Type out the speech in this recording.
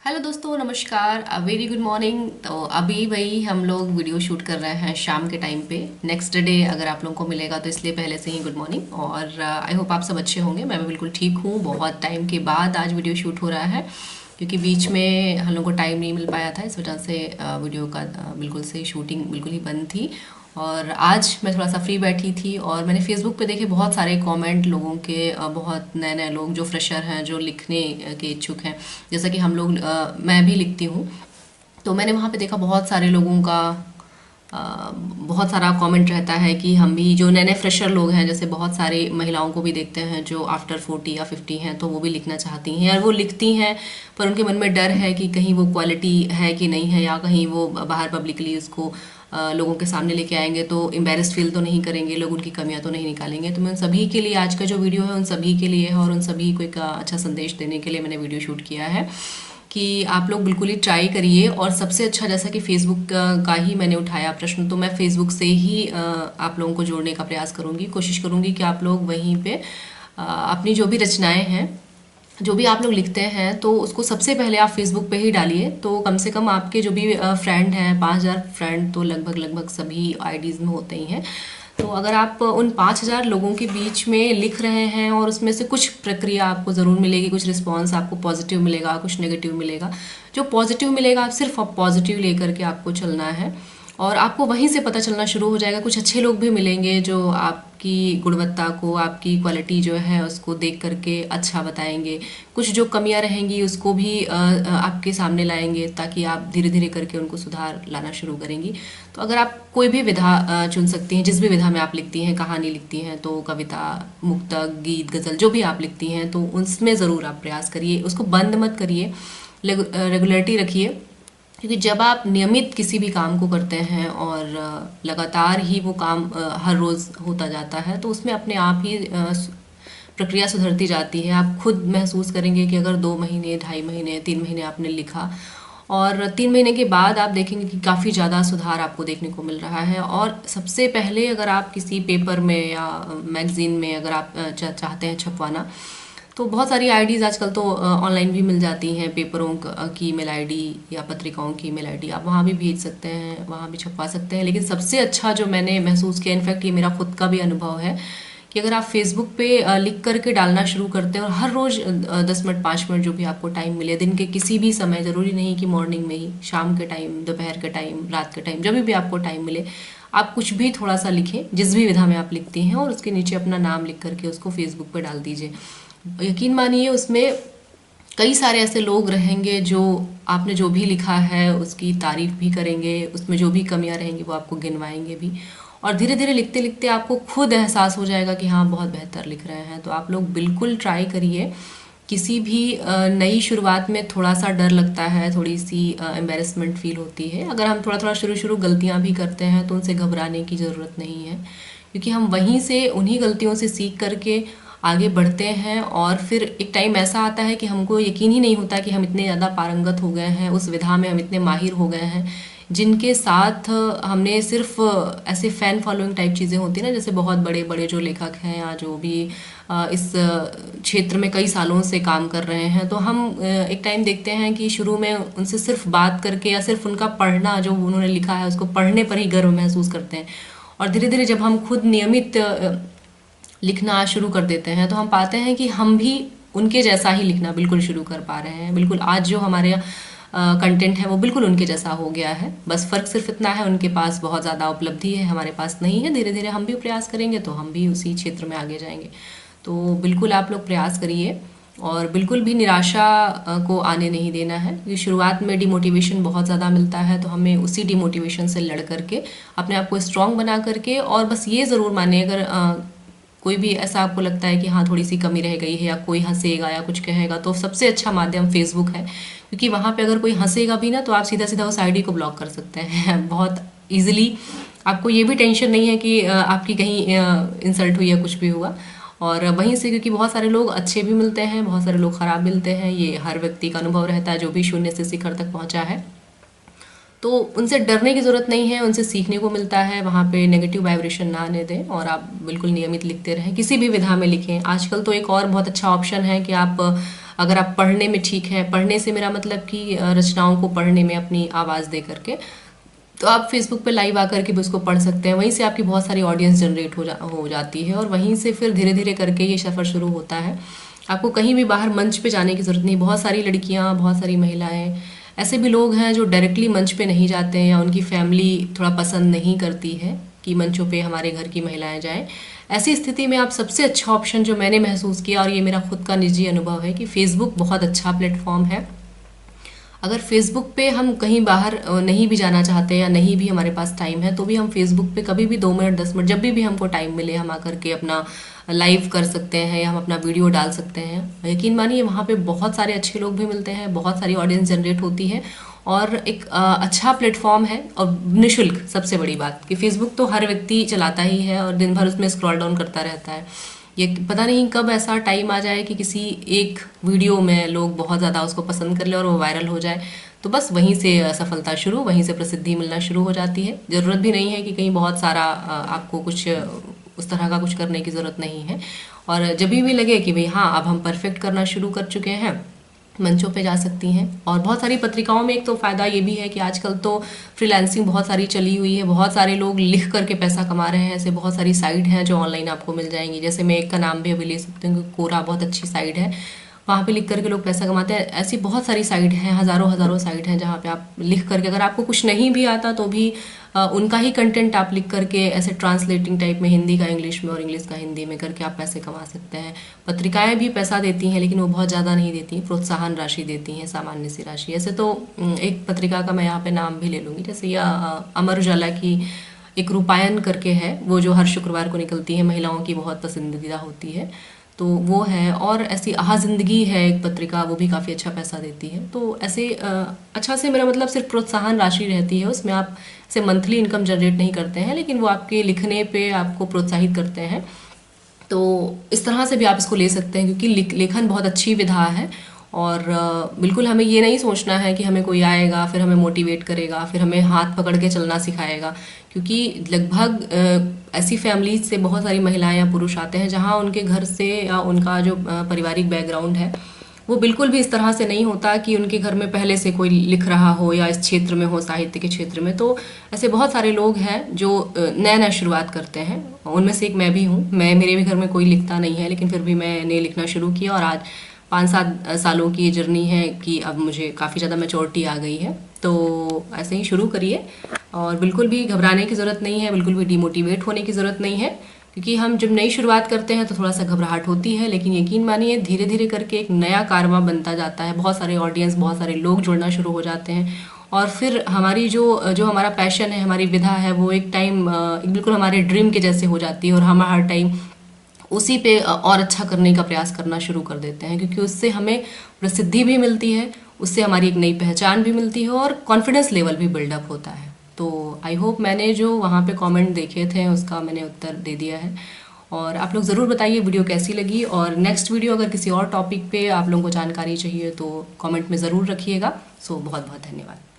Hello दोस्तों, नमस्कार, very good morning. तो अभी वही हम लोग वीडियो शूट कर रहे हैं शाम के टाइम पे। नेक्स्ट डे अगर आप लोगों को मिलेगा तो इसलिए पहले से ही गुड मॉर्निंग। और आई होप आप सब अच्छे होंगे। मैं भी बिल्कुल ठीक हूँ। बहुत टाइम के बाद आज वीडियो शूट हो रहा है क्योंकि बीच में हम लोग को टाइम नहीं मिल पाया था। इस वजह से वीडियो का बिल्कुल से शूटिंग बिल्कुल ही बंद थी। और आज मैं थोड़ा सा फ्री बैठी थी और मैंने फेसबुक पे देखे बहुत सारे कमेंट लोगों के, बहुत नए नए लोग जो फ्रेशर हैं, जो लिखने के इच्छुक हैं। जैसा कि हम लोग, मैं भी लिखती हूँ। तो मैंने वहाँ पे देखा बहुत सारे लोगों का बहुत सारा कमेंट रहता है कि हम भी जो नए नए फ्रेशर लोग हैं, जैसे बहुत सारे महिलाओं को भी देखते हैं जो आफ्टर 40 या 50 हैं, तो वो भी लिखना चाहती हैं और वो लिखती हैं, पर उनके मन में डर है कि कहीं वो क्वालिटी है कि नहीं है, या कहीं वो बाहर पब्लिकली उसको लोगों के सामने लेके आएंगे तो एम्बेरस फील तो नहीं करेंगे, लोग उनकी कमियां तो नहीं निकालेंगे। तो मैं उन सभी के लिए आज का जो वीडियो है उन सभी के लिए है और उन सभी को एक अच्छा संदेश देने के लिए मैंने वीडियो शूट किया है कि आप लोग बिल्कुल ही ट्राई करिए। और सबसे अच्छा, जैसा कि फेसबुक का ही मैंने उठाया प्रश्न, तो मैं फेसबुक से ही आप लोगों को जोड़ने का प्रयास करूंगी। कोशिश करूंगी कि आप लोग वहीं पे अपनी जो भी रचनाएं हैं, जो भी आप लोग लिखते हैं, तो उसको सबसे पहले आप फेसबुक पे ही डालिए। तो कम से कम आपके जो भी फ्रेंड हैं, 5,000 फ्रेंड तो लगभग लगभग सभी आईडीज़ में होते ही हैं। तो अगर आप उन 5,000 लोगों के बीच में लिख रहे हैं और उसमें से कुछ प्रक्रिया आपको ज़रूर मिलेगी, कुछ रिस्पॉन्स आपको पॉजिटिव मिलेगा, कुछ नेगेटिव मिलेगा। जो पॉजिटिव मिलेगा, आप सिर्फ पॉजिटिव लेकर के आपको चलना है और आपको वहीं से पता चलना शुरू हो जाएगा। कुछ अच्छे लोग भी मिलेंगे जो आपकी गुणवत्ता को, आपकी क्वालिटी जो है उसको देख करके अच्छा बताएंगे। कुछ जो कमियां रहेंगी उसको भी आपके सामने लाएंगे, ताकि आप धीरे धीरे करके उनको सुधार लाना शुरू करेंगी। तो अगर आप कोई भी विधा चुन सकती हैं, जिस भी विधा में आप लिखती हैं, कहानी लिखती हैं, तो कविता, मुक्तक, गीत, गज़ल जो भी आप लिखती हैं, तो उसमें ज़रूर आप प्रयास करिए। उसको बंद मत करिए, रेगुलरिटी रखिए। क्योंकि जब आप नियमित किसी भी काम को करते हैं और लगातार ही वो काम हर रोज़ होता जाता है, तो उसमें अपने आप ही प्रक्रिया सुधरती जाती है। आप खुद महसूस करेंगे कि अगर 2 महीने, 2.5 महीने, 3 महीने आपने लिखा और 3 महीने के बाद आप देखेंगे कि काफ़ी ज़्यादा सुधार आपको देखने को मिल रहा है। और सबसे पहले अगर आप किसी पेपर में या मैगज़ीन में अगर आप चाहते हैं छपवाना, तो बहुत सारी आईडीज़ आजकल तो ऑनलाइन भी मिल जाती हैं। पेपरों की ईमेल आईडी या पत्रिकाओं की ईमेल आईडी आप वहाँ भी भेज सकते हैं, वहाँ भी छपवा सकते हैं। लेकिन सबसे अच्छा जो मैंने महसूस किया, इनफैक्ट ये मेरा खुद का भी अनुभव है, कि अगर आप फेसबुक पे लिख करके डालना शुरू करते हैं और हर रोज़ 10 मिनट, 5 मिनट जो भी आपको टाइम मिले, दिन के किसी भी समय, ज़रूरी नहीं कि मॉर्निंग में ही, शाम के टाइम, दोपहर के टाइम, रात के टाइम, जब भी आपको टाइम मिले, आप कुछ भी थोड़ा सा लिखें, जिस भी विधा में आप लिखती हैं, और उसके नीचे अपना नाम लिख करके उसको फेसबुक पे डाल दीजिए। यकीन मानिए उसमें कई सारे ऐसे लोग रहेंगे जो आपने जो भी लिखा है उसकी तारीफ भी करेंगे, उसमें जो भी कमियां रहेंगी वो आपको गिनवाएंगे भी। और धीरे धीरे लिखते लिखते आपको खुद एहसास हो जाएगा कि हाँ, बहुत बेहतर लिख रहे हैं। तो आप लोग बिल्कुल ट्राई करिए। किसी भी नई शुरुआत में थोड़ा सा डर लगता है, थोड़ी सी एम्बेरसमेंट फील होती है। अगर हम थोड़ा थोड़ा शुरू शुरू गलतियां भी करते हैं तो उनसे घबराने की ज़रूरत नहीं है, क्योंकि हम वहीं से, उन्हीं गलतियों से सीख करके आगे बढ़ते हैं। और फिर एक टाइम ऐसा आता है कि हमको यकीन ही नहीं होता कि हम इतने ज़्यादा पारंगत हो गए हैं, उस विधा में हम इतने माहिर हो गए हैं, जिनके साथ हमने सिर्फ ऐसे फ़ैन फॉलोइंग टाइप चीज़ें होती हैं ना, जैसे बहुत बड़े बड़े जो लेखक हैं या जो भी इस क्षेत्र में कई सालों से काम कर रहे हैं, तो हम एक टाइम देखते हैं कि शुरू में उनसे सिर्फ बात करके या सिर्फ उनका पढ़ना, जो उन्होंने लिखा है उसको पढ़ने पर ही गर्व महसूस करते हैं। और धीरे धीरे जब हम खुद नियमित लिखना शुरू कर देते हैं, तो हम पाते हैं कि हम भी उनके जैसा ही लिखना बिल्कुल शुरू कर पा रहे हैं। बिल्कुल आज जो हमारे कंटेंट है वो बिल्कुल उनके जैसा हो गया है। बस फ़र्क सिर्फ इतना है, उनके पास बहुत ज़्यादा उपलब्धि है, हमारे पास नहीं है। धीरे धीरे हम भी प्रयास करेंगे तो हम भी उसी क्षेत्र में आगे जाएंगे। तो बिल्कुल आप लोग प्रयास करिए और बिल्कुल भी निराशा को आने नहीं देना है, क्योंकि शुरुआत में डिमोटिवेशन बहुत ज़्यादा मिलता है। तो हमें उसी डिमोटिवेशन से लड़ करके अपने आप को स्ट्रांग बना करके, और बस ये ज़रूर मानिए, अगर कोई भी ऐसा आपको लगता है कि हाँ, थोड़ी सी कमी रह गई है या कोई हंसेगा या कुछ कहेगा, तो सबसे अच्छा माध्यम फेसबुक है। क्योंकि वहाँ पे अगर कोई हंसेगा भी ना, तो आप सीधा सीधा उस आईडी को ब्लॉक कर सकते हैं बहुत इजीली। आपको ये भी टेंशन नहीं है कि आपकी कहीं इंसल्ट हुई या कुछ भी हुआ। और वहीं से, क्योंकि बहुत सारे लोग अच्छे भी मिलते हैं, बहुत सारे लोग ख़राब मिलते हैं, ये हर व्यक्ति का अनुभव रहता है जो भी शून्य से शिखर तक पहुँचा है। तो उनसे डरने की ज़रूरत नहीं है, उनसे सीखने को मिलता है। वहाँ पे नेगेटिव वाइब्रेशन ना आने दें और आप बिल्कुल नियमित लिखते रहें, किसी भी विधा में लिखें। आजकल तो एक और बहुत अच्छा ऑप्शन है कि आप अगर आप पढ़ने में ठीक है, पढ़ने से मेरा मतलब कि रचनाओं को पढ़ने में अपनी आवाज़ दे करके, तो आप फेसबुक पे लाइव आकर के भी उसको पढ़ सकते हैं। वहीं से आपकी बहुत सारी ऑडियंस जनरेट हो जाती है और वहीं से फिर धीरे धीरे करके ये सफ़र शुरू होता है। आपको कहीं भी बाहर मंच पे जाने की ज़रूरत नहीं। बहुत सारी लड़कियां, बहुत सारी महिलाएं, ऐसे भी लोग हैं जो डायरेक्टली मंच पे नहीं जाते हैं या उनकी फैमिली थोड़ा पसंद नहीं करती है कि मंचों पे हमारे घर की महिलाएं जाएं। ऐसी स्थिति में आप सबसे अच्छा ऑप्शन जो मैंने महसूस किया, और ये मेरा खुद का निजी अनुभव है, कि फ़ेसबुक बहुत अच्छा प्लेटफॉर्म है। अगर फेसबुक पे हम कहीं बाहर नहीं भी जाना चाहते या नहीं भी हमारे पास टाइम है, तो भी हम फेसबुक पे कभी भी 2 मिनट 10 मिनट जब भी हमको टाइम मिले, हम आकर के अपना लाइव कर सकते हैं या हम अपना वीडियो डाल सकते हैं। यकीन मानिए वहाँ पे बहुत सारे अच्छे लोग भी मिलते हैं, बहुत सारी ऑडियंस जनरेट होती है और एक अच्छा प्लेटफॉर्म है और निःशुल्क। सबसे बड़ी बात कि फेसबुक तो हर व्यक्ति चलाता ही है और दिन भर उसमें स्क्रॉल डाउन करता रहता है। ये पता नहीं कब ऐसा टाइम आ जाए कि किसी एक वीडियो में लोग बहुत ज़्यादा उसको पसंद कर ले और वो वायरल हो जाए, तो बस वहीं से सफलता शुरू, वहीं से प्रसिद्धि मिलना शुरू हो जाती है। ज़रूरत भी नहीं है कि कहीं बहुत सारा आपको कुछ उस तरह का कुछ करने की ज़रूरत नहीं है। और जब भी लगे कि भाई हाँ अब हम परफेक्ट करना शुरू कर चुके हैं, मंचों पे जा सकती हैं। और बहुत सारी पत्रिकाओं में एक तो फ़ायदा ये भी है कि आजकल तो फ्रीलांसिंग बहुत सारी चली हुई है, बहुत सारे लोग लिख करके पैसा कमा रहे हैं। ऐसे बहुत सारी साइट हैं जो ऑनलाइन आपको मिल जाएंगी। जैसे मैं एक का नाम भी अभी ले सकती हूँ, कोरा बहुत अच्छी साइट है, वहाँ पे लिख करके लोग पैसा कमाते हैं। ऐसी बहुत सारी साइट हैं, हज़ारों हज़ारों साइट हैं जहाँ पे आप लिख करके, अगर आपको कुछ नहीं भी आता तो भी उनका ही कंटेंट आप लिख करके ऐसे ट्रांसलेटिंग टाइप में हिंदी का इंग्लिश में और इंग्लिश का हिंदी में करके आप पैसे कमा सकते हैं। पत्रिकाएं भी पैसा देती हैं लेकिन वो बहुत ज़्यादा नहीं देती, प्रोत्साहन राशि देती हैं, सामान्य सी राशि। ऐसे तो एक पत्रिका का मैं यहाँ पे नाम भी ले लूँगी, जैसे यह अमर उजाला की एक रूपायन करके है, वो जो हर शुक्रवार को निकलती है, महिलाओं की बहुत पसंदीदा होती है, तो वो है। और ऐसी आहा ज़िंदगी है एक पत्रिका, वो भी काफ़ी अच्छा पैसा देती है। तो ऐसे अच्छा से, मेरा मतलब सिर्फ प्रोत्साहन राशि रहती है उसमें, आप से मंथली इनकम जनरेट नहीं करते हैं, लेकिन वो आपके लिखने पे आपको प्रोत्साहित करते हैं। तो इस तरह से भी आप इसको ले सकते हैं, क्योंकि लेखन बहुत अच्छी विधा है। और बिल्कुल हमें ये नहीं सोचना है कि हमें कोई आएगा फिर हमें मोटिवेट करेगा, फिर हमें हाथ पकड़ के चलना सिखाएगा, क्योंकि लगभग ऐसी फैमिलीज से बहुत सारी महिलाएं या पुरुष आते हैं जहां उनके घर से या उनका जो पारिवारिक बैकग्राउंड है वो बिल्कुल भी इस तरह से नहीं होता कि उनके घर में पहले से कोई लिख रहा हो या इस क्षेत्र में हो, साहित्य के क्षेत्र में। तो ऐसे बहुत सारे लोग हैं जो नया नया शुरुआत करते हैं, उनमें से एक मैं भी हूँ। मेरे भी घर में कोई लिखता नहीं है, लेकिन फिर भी मैंने लिखना शुरू किया और आज 5-7 सालों की ये जर्नी है कि अब मुझे काफ़ी ज़्यादा मैच्योरिटी आ गई है। तो ऐसे ही शुरू करिए और बिल्कुल भी घबराने की ज़रूरत नहीं है, बिल्कुल भी डिमोटिवेट होने की ज़रूरत नहीं है, क्योंकि हम जब नई शुरुआत करते हैं तो थोड़ा सा घबराहट होती है, लेकिन यकीन मानिए धीरे धीरे करके एक नया कारवां बनता जाता है। बहुत सारे ऑडियंस, बहुत सारे लोग जुड़ना शुरू हो जाते हैं और फिर हमारी जो हमारा पैशन है, हमारी विधा है, वो एक टाइम बिल्कुल हमारे ड्रीम के जैसे हो जाती है और हम हर टाइम उसी पे और अच्छा करने का प्रयास करना शुरू कर देते हैं, क्योंकि उससे हमें प्रसिद्धि भी मिलती है, उससे हमारी एक नई पहचान भी मिलती है और कॉन्फिडेंस लेवल भी बिल्डअप होता है। तो आई होप मैंने जो वहाँ पे कमेंट देखे थे उसका मैंने उत्तर दे दिया है। और आप लोग ज़रूर बताइए वीडियो कैसी लगी, और नेक्स्ट वीडियो अगर किसी और टॉपिक पे आप लोगों को जानकारी चाहिए तो कमेंट में ज़रूर रखिएगा। सो बहुत बहुत धन्यवाद।